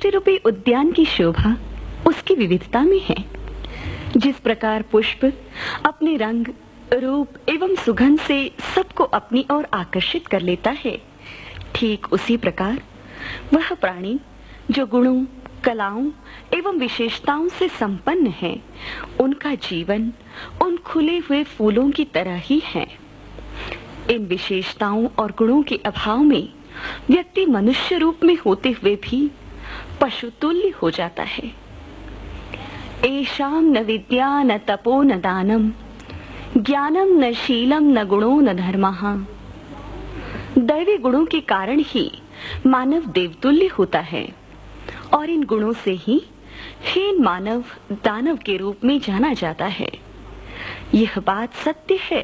सृष्टि रूपी उद्यान की शोभा उसकी विविधता में है। जिस प्रकार पुष्प अपने रंग, रूप एवं सुगंध से सबको अपनी ओर आकर्षित कर लेता है, ठीक उसी प्रकार वह प्राणी जो गुणों, कलाओं एवं विशेषताओं से संपन्न है, उनका जीवन उन खुले हुए फूलों की तरह ही है। इन विशेषताओं और गुणों के अभाव में व्यक्ति मनुष्य रूप में होते हुए भी पशुतुल्य हो जाता है। एषाम न विद्या न तपो न दानम, ज्ञानम न शीलम न गुणो न धर्मः। दैवी गुणों के कारण ही मानव देवतुल्य होता है और इन गुणों से ही हीन मानव दानव के रूप में जाना जाता है। यह बात सत्य है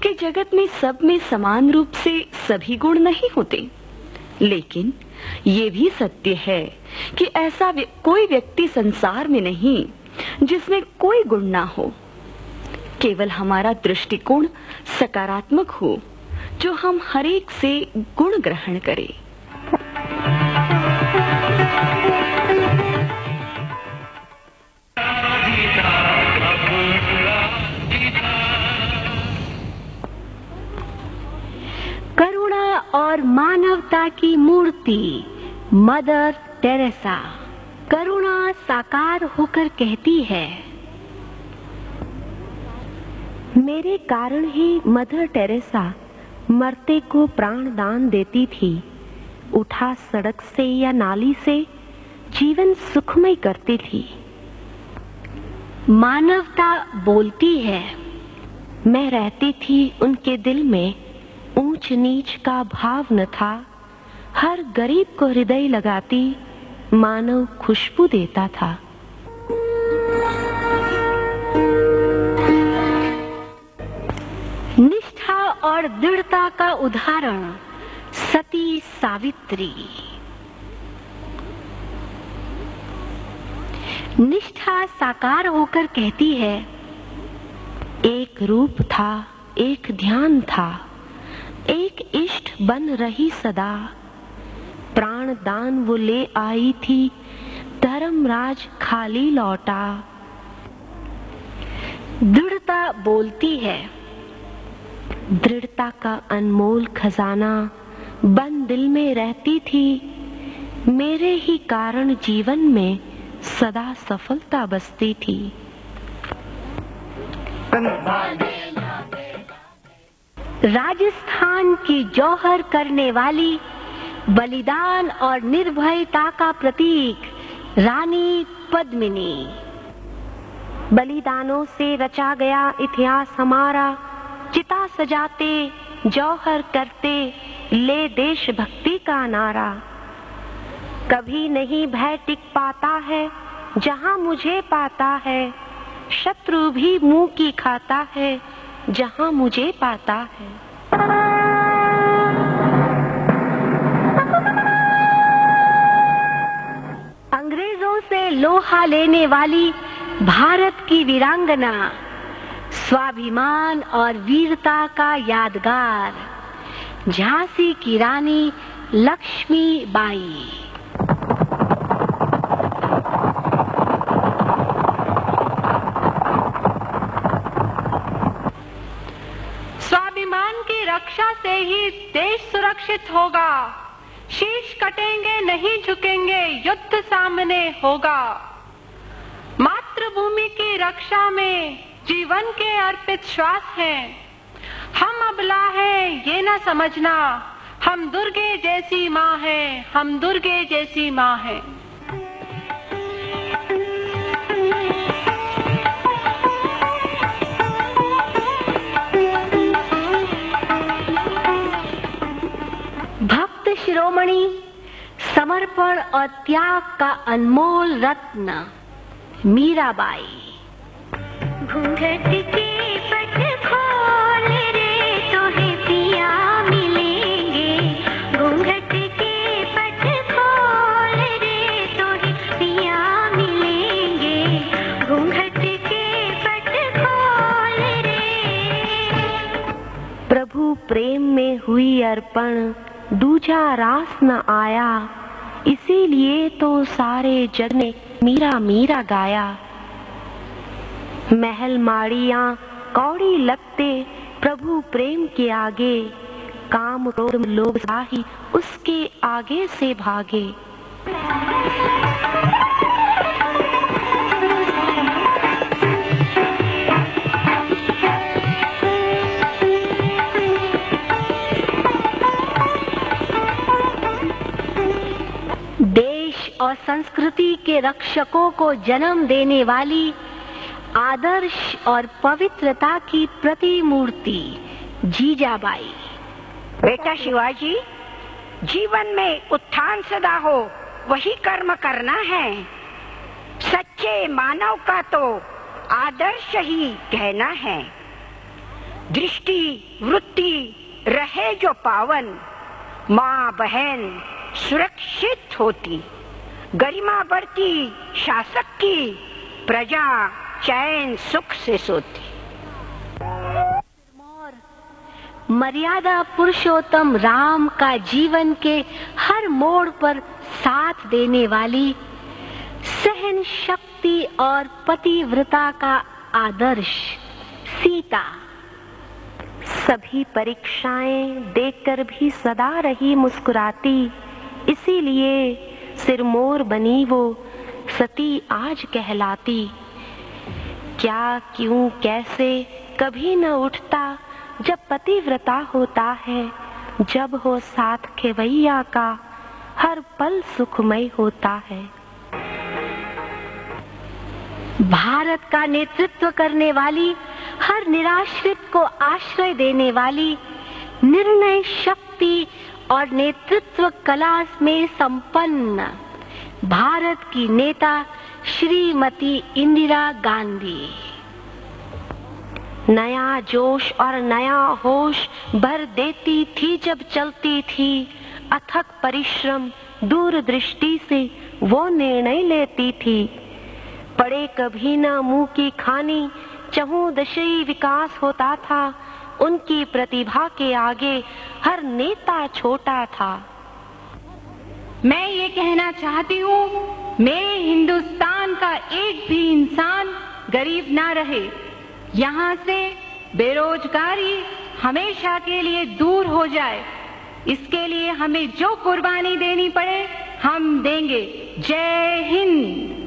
कि जगत में सब में समान रूप से सभी गुण नहीं होते, लेकिन ये भी सत्य है कि ऐसा कोई व्यक्ति संसार में नहीं जिसमें कोई गुण ना हो। केवल हमारा दृष्टिकोण सकारात्मक हो, जो हम हरेक से गुण ग्रहण करें। करुणा और मानवता की मूर्ति मदर टेरेसा करुणा साकार होकर कहती है, मेरे कारण ही मदर टेरेसा मरते को प्राण दान देती थी। उठा सड़क से या नाली से जीवन सुखमय करती थी। मानवता बोलती है, मैं रहती थी उनके दिल में, ऊंच नीच का भाव न था। हर गरीब को हृदय लगाती, मानव खुशबू देता था। निष्ठा और दृढ़ता का उदाहरण सती सावित्री। निष्ठा साकार होकर कहती है, एक रूप था, एक ध्यान था, एक इष्ट बन रही सदा। प्राण दान वो ले आई थी, धर्मराज खाली लौटा। दृढ़ता बोलती है, दृढ़ता का अनमोल खजाना बंद दिल में रहती थी। मेरे ही कारण जीवन में सदा सफलता बसती थी। राजस्थान की जौहर करने वाली, बलिदान और निर्भयता का प्रतीक रानी पद्मिनी। बलिदानों से रचा गया इतिहास हमारा, चिता सजाते जौहर करते ले देशभक्ति का नारा। कभी नहीं भय टिक पाता है जहां मुझे पाता है, शत्रु भी मुंह की खाता है जहां मुझे पाता है। अंग्रेजों से लोहा लेने वाली भारत की वीरांगना, स्वाभिमान और वीरता का यादगार, झांसी की रानी लक्ष्मी बाई। स्वाभिमान की रक्षा से ही देश सुरक्षित होगा। शीश कटेंगे नहीं झुकेंगे, युद्ध सामने होगा। मातृभूमि की रक्षा में जीवन के अर्पित श्वास हैं। हम अबला हैं ये न समझना, हम दुर्गे जैसी माँ हैं, हम दुर्गे जैसी माँ हैं। भक्त शिरोमणि, समर्पण और त्याग का अनमोल रत्न मीराबाई। घूंघट के पट खोल रे तोहे पिया मिलेंगे, घूंघट के पट खोल रे तोहे पिया मिलेंगे, घूंघट के पट खोल रे। प्रभु प्रेम में हुई अर्पण, दूजा रास न आया। इसीलिए तो सारे जग ने मीरा मीरा गाया। महल माड़ियां कौड़ी लगते प्रभु प्रेम के आगे, काम क्रोध लोभ साही उसके आगे से भागे। देश और संस्कृति के रक्षकों को जन्म देने वाली आदर्श और पवित्रता की प्रतिमूर्ति जीजाबाई। बेटा शिवाजी, जीवन में उत्थान सदा हो वही कर्म करना है। सच्चे मानव का तो आदर्श ही कहना है। दृष्टि वृत्ति रहे जो पावन, माँ बहन सुरक्षित होती। गरिमा बढ़ती शासक की, प्रजा चैन सुख से सोती। मर्यादा पुरुषोत्तम राम का जीवन के हर मोड़ पर साथ देने वाली, सहन शक्ति और पतिव्रता का आदर्श सीता। सभी परीक्षाएं देखकर भी सदा रही मुस्कुराती, इसीलिए सिरमौर बनी वो सती आज कहलाती। क्या क्यों कैसे कभी न उठता जब पतिव्रता होता है, जब हो साथ खेवैया का हर पल सुखमय होता है। भारत का नेतृत्व करने वाली, हर निराश्रित को आश्रय देने वाली, निर्णय शक्ति और नेतृत्व कला में संपन्न भारत की नेता श्रीमती इंदिरा गांधी। नया जोश और नया होश भर देती थी जब चलती थी। अथक परिश्रम दूरदृष्टि से वो निर्णय लेती थी। पड़े कभी न मुंह की खानी, चहुंदशई विकास होता था। उनकी प्रतिभा के आगे हर नेता छोटा था। मैं ये कहना चाहती हूँ, मेरे हिंदुस्तान का एक भी इंसान गरीब ना रहे। यहाँ से बेरोजगारी हमेशा के लिए दूर हो जाए। इसके लिए हमें जो कुर्बानी देनी पड़े हम देंगे। जय हिंद।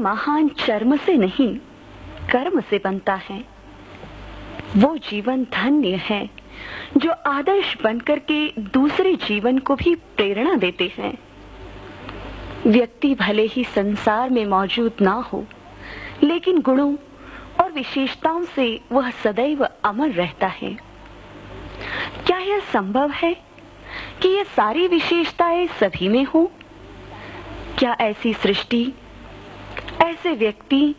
महान कर्म से नहीं, कर्म से बनता है। वो जीवन धन्य है जो आदर्श बनकर के दूसरे जीवन को भी प्रेरणा देते हैं। व्यक्ति भले ही संसार में मौजूद ना हो, लेकिन गुणों और विशेषताओं से वह सदैव अमर रहता है। क्या यह संभव है कि ये सारी विशेषताएं सभी में हो? क्या ऐसी सृष्टि, ऐसे व्यक्ति,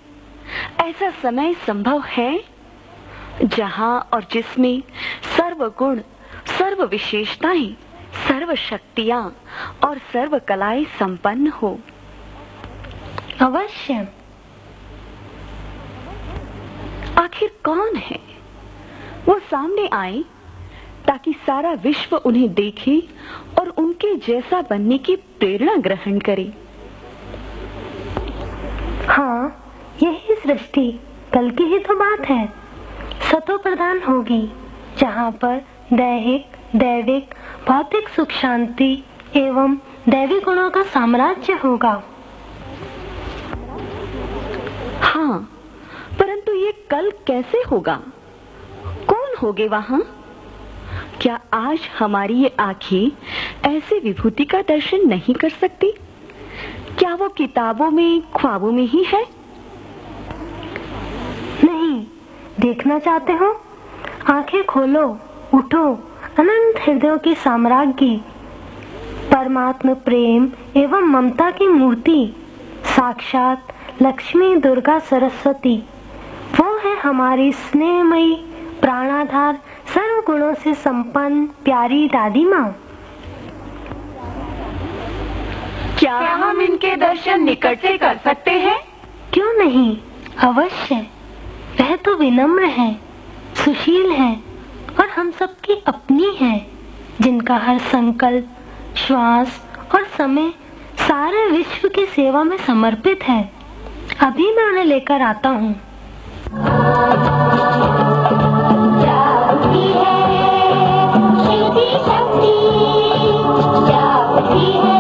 ऐसा समय संभव है जहां और जिसमें सर्व गुण, सर्व विशेषताएं, सर्व शक्तियां और सर्व कलाएं संपन्न हो? अवश्य। आखिर कौन है वो सामने आए ताकि सारा विश्व उन्हें देखे और उनके जैसा बनने की प्रेरणा ग्रहण करे। हाँ, यही सृष्टि कल की ही तो बात है। सतो प्रधान होगी, जहाँ पर दैहिक, दैविक, भौतिक सुख शांति एवं दैवी गुणों का साम्राज्य होगा। हाँ, परंतु ये कल कैसे होगा? कौन होगे वहाँ? क्या आज हमारी ये आंखें ऐसे विभूति का दर्शन नहीं कर सकती? क्या वो किताबों में, ख्वाबों में ही है? नहीं, देखना चाहते हो? आंखें खोलो, उठो, अनंत हृदयों की साम्राज्ञी। परमात्म प्रेम एवं ममता की मूर्ति साक्षात लक्ष्मी दुर्गा सरस्वती, वो है हमारी स्नेहमयी प्राणाधार सर्व गुणों से संपन्न प्यारी दादी माँ। क्या हम इनके दर्शन निकट से कर सकते हैं? क्यों नहीं, अवश्य। वह तो विनम्र है, सुशील है और हम सबकी अपनी है, जिनका हर संकल्प, श्वास और समय सारे विश्व की सेवा में समर्पित है। अभी मैं उन्हें लेकर आता हूँ। शक्ति है,